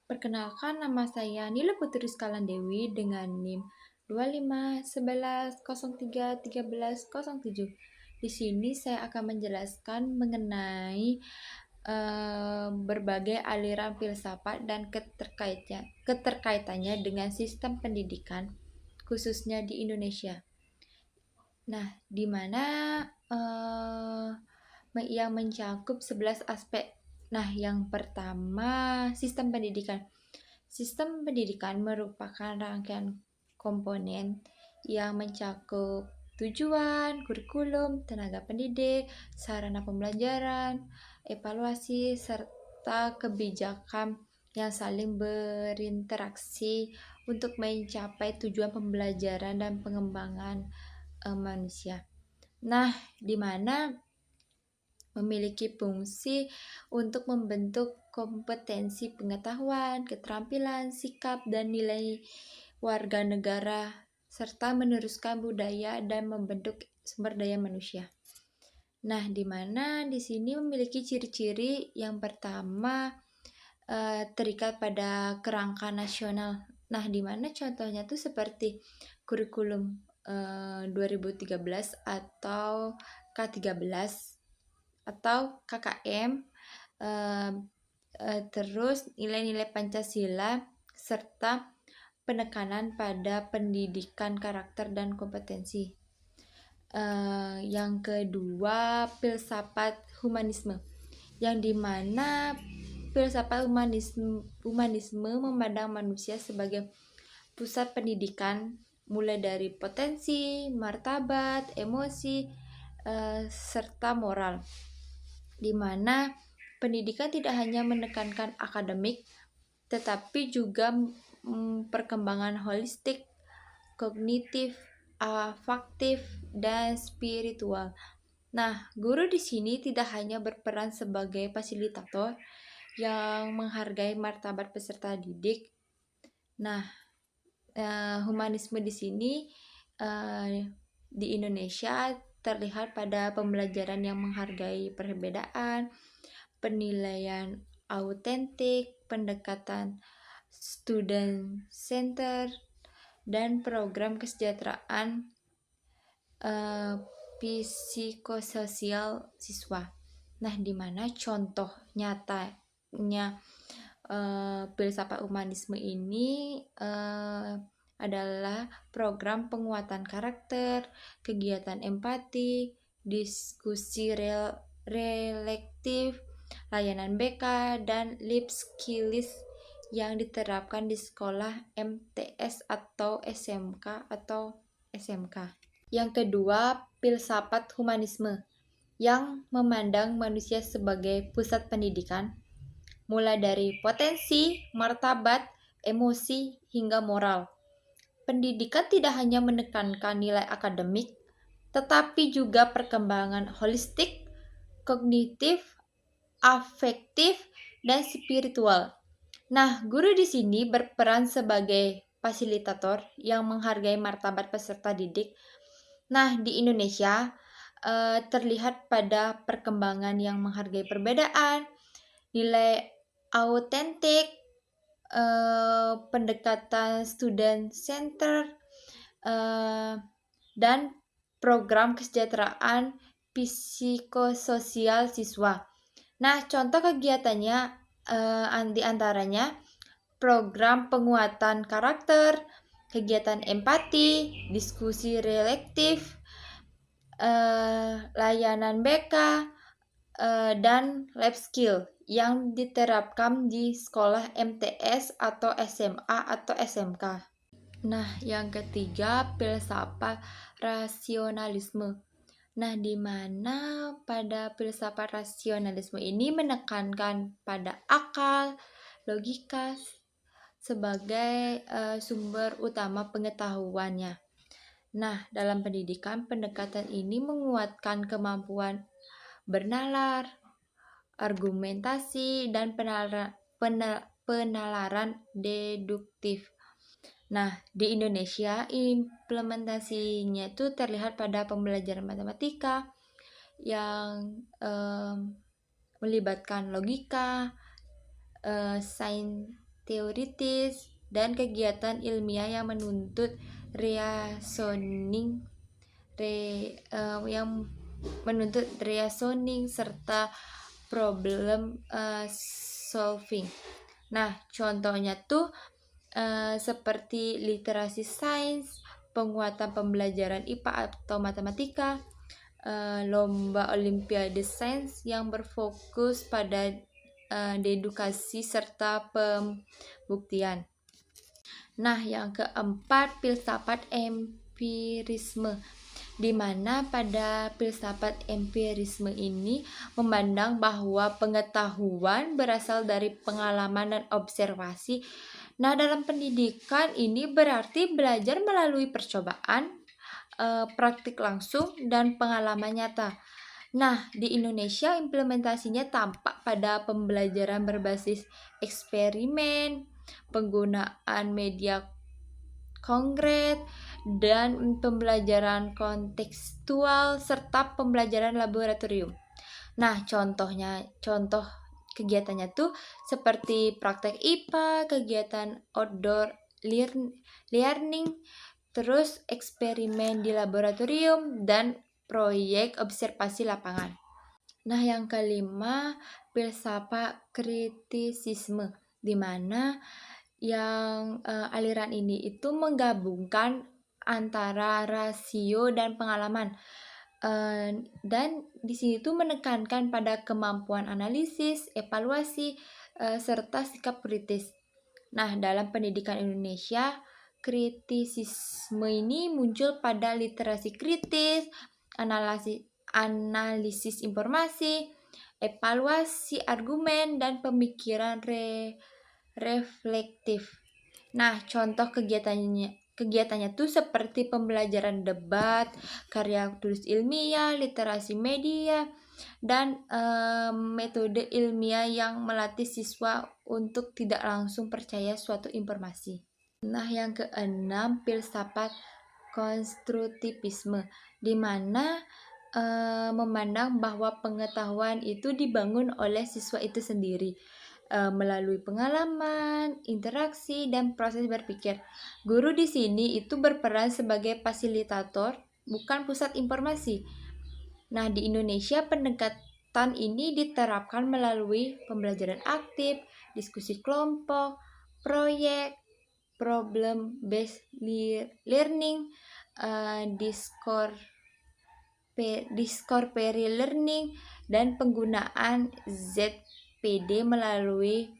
Perkenalkan, nama saya Nila Putri Skalandewi dengan NIM 2511031307. Di sini saya akan menjelaskan mengenai berbagai aliran filsafat dan keterkaitannya dengan sistem pendidikan, khususnya di Indonesia. Nah, di mana yang mencakup 11 aspek. Nah, yang pertama, sistem pendidikan. Sistem pendidikan merupakan rangkaian komponen yang mencakup tujuan, kurikulum, tenaga pendidik, sarana pembelajaran, evaluasi, serta kebijakan yang saling berinteraksi untuk mencapai tujuan pembelajaran dan pengembangan manusia. Nah, di mana memiliki fungsi untuk membentuk kompetensi pengetahuan, keterampilan, sikap, dan nilai warga negara, serta meneruskan budaya dan membentuk sumber daya manusia. Nah, di mana di sini memiliki ciri-ciri yang pertama terikat pada kerangka nasional. Nah, di mana contohnya tuh seperti kurikulum 2013 atau K13 atau KKM, terus nilai-nilai Pancasila, serta penekanan pada pendidikan karakter dan kompetensi. Yang kedua, filsafat humanisme, yang dimana filsafat humanisme memandang manusia sebagai pusat pendidikan, mulai dari potensi, martabat, emosi, serta moral, di mana pendidikan tidak hanya menekankan akademik, tetapi juga perkembangan holistik, kognitif, afektif, dan spiritual. Nah, guru di sini tidak hanya berperan sebagai fasilitator yang menghargai martabat peserta didik. Nah, humanisme di sini di Indonesia terlihat pada pembelajaran yang menghargai perbedaan, penilaian autentik, pendekatan student center, dan program kesejahteraan psikososial siswa. Nah, di mana contoh nyatanya filsafat humanisme ini adalah program penguatan karakter, kegiatan empati, diskusi relektif, layanan BK, dan life skills yang diterapkan di sekolah MTS atau SMK. Yang kedua, filsafat humanisme yang memandang manusia sebagai pusat pendidikan, mulai dari potensi, martabat, emosi, hingga moral. Pendidikan tidak hanya menekankan nilai akademik, tetapi juga perkembangan holistik, kognitif, afektif, dan spiritual. Nah, guru di sini berperan sebagai fasilitator yang menghargai martabat peserta didik. Nah, di Indonesia terlihat pada perkembangan yang menghargai perbedaan, nilai autentik, pendekatan student center, dan program kesejahteraan psikososial siswa. Nah, contoh kegiatannya di antaranya program penguatan karakter, kegiatan empati, diskusi relektif, layanan BK, dan life skill yang diterapkan di sekolah MTS atau SMA atau SMK. Nah, yang ketiga, filsafat rasionalisme. Nah, di mana pada filsafat rasionalisme ini menekankan pada akal, logika sebagai sumber utama pengetahuannya. Nah, dalam pendidikan, pendekatan ini menguatkan kemampuan bernalar, argumentasi, dan penalaran deduktif. Nah, di Indonesia implementasinya itu terlihat pada pembelajaran matematika yang melibatkan logika, sains teoritis, dan kegiatan ilmiah yang menuntut reasoning yang menuntut reasoning serta problem solving. Nah, contohnya tuh seperti literasi sains, penguatan pembelajaran IPA atau matematika, lomba olimpiade sains yang berfokus pada dedukasi serta pembuktian. Nah, yang keempat, filsafat empirisme, di mana pada filsafat empirisme ini memandang bahwa pengetahuan berasal dari pengalaman dan observasi. Nah, dalam pendidikan ini berarti belajar melalui percobaan, praktik langsung, dan pengalaman nyata. Nah, di Indonesia implementasinya tampak pada pembelajaran berbasis eksperimen, penggunaan media konkret, dan pembelajaran kontekstual serta pembelajaran laboratorium. Nah, contoh kegiatannya tuh seperti praktek IPA, kegiatan outdoor learning, terus eksperimen di laboratorium, dan proyek observasi lapangan. Nah, yang kelima, filsafat kritisisme, di mana yang aliran ini itu menggabungkan antara rasio dan pengalaman, dan di sini tuh menekankan pada kemampuan analisis, evaluasi, serta sikap kritis. Nah, dalam pendidikan Indonesia, kritisisme ini muncul pada literasi kritis, analisis informasi, evaluasi argumen, dan pemikiran reflektif. Nah, contoh kegiatannya tuh seperti pembelajaran debat, karya tulis ilmiah, literasi media, dan metode ilmiah yang melatih siswa untuk tidak langsung percaya suatu informasi. Nah, yang keenam, filsafat konstruktivisme, di mana memandang bahwa pengetahuan itu dibangun oleh siswa itu sendiri melalui pengalaman, interaksi, dan proses berpikir. Guru di sini itu berperan sebagai fasilitator, bukan pusat informasi. Nah, di Indonesia pendekatan ini diterapkan melalui pembelajaran aktif, diskusi kelompok, proyek, problem based learning, discovery learning, dan penggunaan ZPD melalui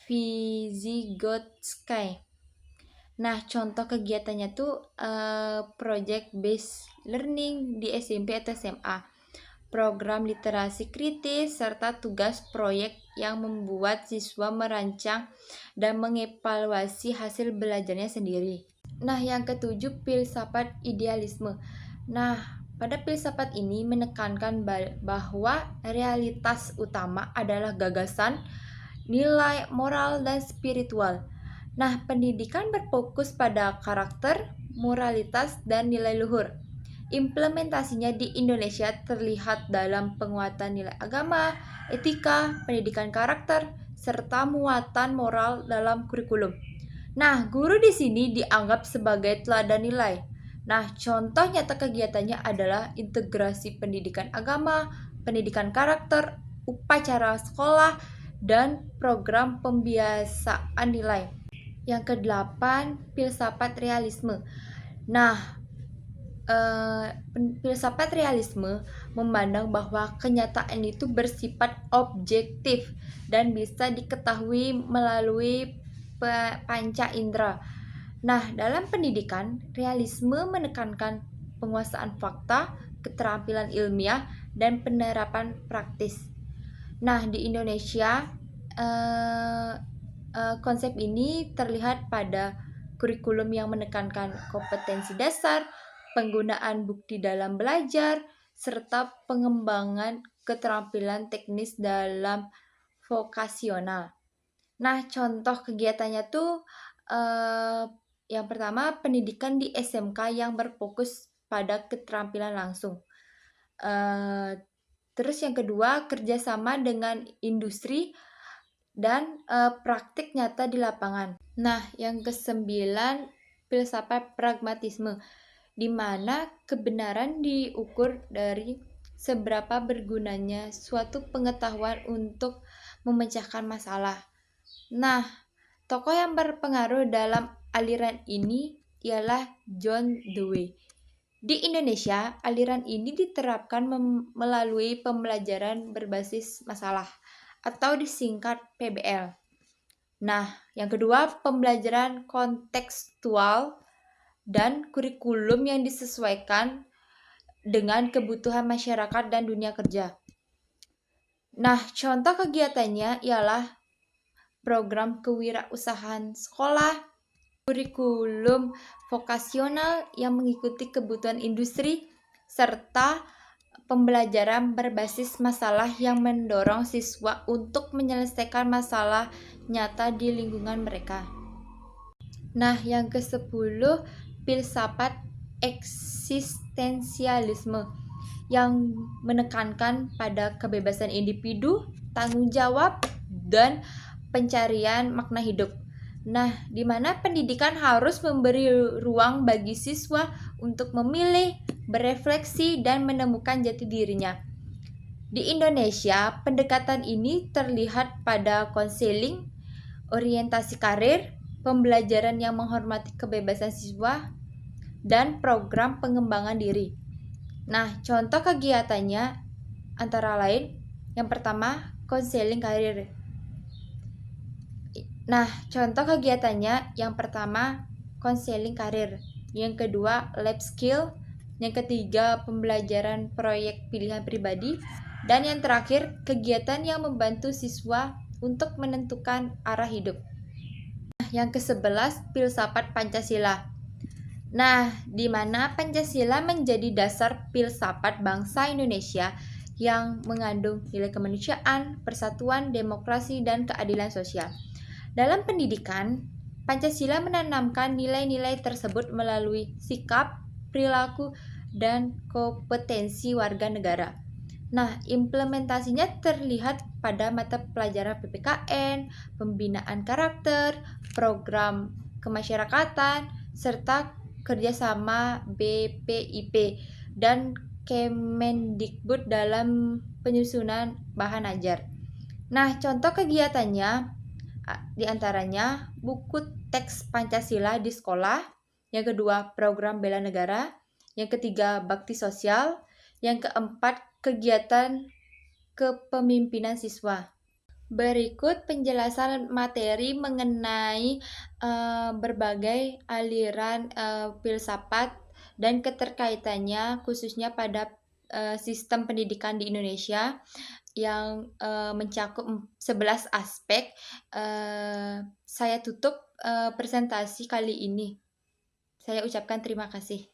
Vygotsky. Nah, contoh kegiatannya tuh project based learning di SMP atau SMA, program literasi kritis, serta tugas proyek yang membuat siswa merancang dan mengevaluasi hasil belajarnya sendiri. Nah, yang ketujuh, filsafat idealisme. Nah, pada filsafat ini menekankan bahwa realitas utama adalah gagasan, nilai moral, dan spiritual. Nah, pendidikan berfokus pada karakter, moralitas, dan nilai luhur. Implementasinya di Indonesia terlihat dalam penguatan nilai agama, etika, pendidikan karakter, serta muatan moral dalam kurikulum. Nah, guru di sini dianggap sebagai teladan nilai. Nah, contoh nyata kegiatannya adalah integrasi pendidikan agama, pendidikan karakter, upacara sekolah, dan program pembiasaan nilai. Yang kedelapan, filsafat realisme. Nah, filsafat realisme memandang bahwa kenyataan itu bersifat objektif dan bisa diketahui melalui panca indera. Nah, dalam pendidikan, realisme menekankan penguasaan fakta, keterampilan ilmiah, dan penerapan praktis. Nah, di Indonesia, konsep ini terlihat pada kurikulum yang menekankan kompetensi dasar, penggunaan bukti dalam belajar, serta pengembangan keterampilan teknis dalam vokasional. Nah, contoh kegiatannya tuh yang pertama, pendidikan di SMK yang berfokus pada keterampilan langsung. Terus yang kedua, kerjasama dengan industri dan praktik nyata di lapangan. Nah, yang kesembilan, filsafat pragmatisme, di mana kebenaran diukur dari seberapa bergunanya suatu pengetahuan untuk memecahkan masalah. Nah, tokoh yang berpengaruh dalam aliran ini ialah John Dewey. Di Indonesia, aliran ini diterapkan melalui pembelajaran berbasis masalah atau disingkat PBL. Nah, yang kedua, pembelajaran kontekstual dan kurikulum yang disesuaikan dengan kebutuhan masyarakat dan dunia kerja. Nah, contoh kegiatannya ialah program kewirausahaan sekolah, kurikulum vokasional yang mengikuti kebutuhan industri, serta pembelajaran berbasis masalah yang mendorong siswa untuk menyelesaikan masalah nyata di lingkungan mereka. Nah, yang ke-10, filsafat eksistensialisme yang menekankan pada kebebasan individu, tanggung jawab, dan pencarian makna hidup. Nah, di mana pendidikan harus memberi ruang bagi siswa untuk memilih, berefleksi, dan menemukan jati dirinya. Di Indonesia, pendekatan ini terlihat pada konseling, orientasi karir, pembelajaran yang menghormati kebebasan siswa, dan program pengembangan diri. Nah, contoh kegiatannya antara lain, yang pertama, konseling karir. Nah, contoh kegiatannya yang pertama, konseling karir. Yang kedua, lab skill. Yang ketiga, pembelajaran proyek pilihan pribadi. Dan yang terakhir, kegiatan yang membantu siswa untuk menentukan arah hidup. Nah, yang ke-11, filsafat Pancasila. Nah, di mana Pancasila menjadi dasar filsafat bangsa Indonesia yang mengandung nilai kemanusiaan, persatuan, demokrasi, dan keadilan sosial. Dalam pendidikan, Pancasila menanamkan nilai-nilai tersebut melalui sikap, perilaku, dan kompetensi warga negara. Nah, implementasinya terlihat pada mata pelajaran PPKN, pembinaan karakter, program kemasyarakatan, serta kerjasama BPIP dan Kemendikbud dalam penyusunan bahan ajar. Nah, contoh kegiatannya di antaranya buku teks Pancasila di sekolah, yang kedua program bela negara, yang ketiga bakti sosial, yang keempat kegiatan kepemimpinan siswa. Berikut penjelasan materi mengenai berbagai aliran filsafat dan keterkaitannya khususnya pada sistem pendidikan di Indonesia yang mencakup 11 aspek. Saya tutup presentasi kali ini. Saya ucapkan terima kasih.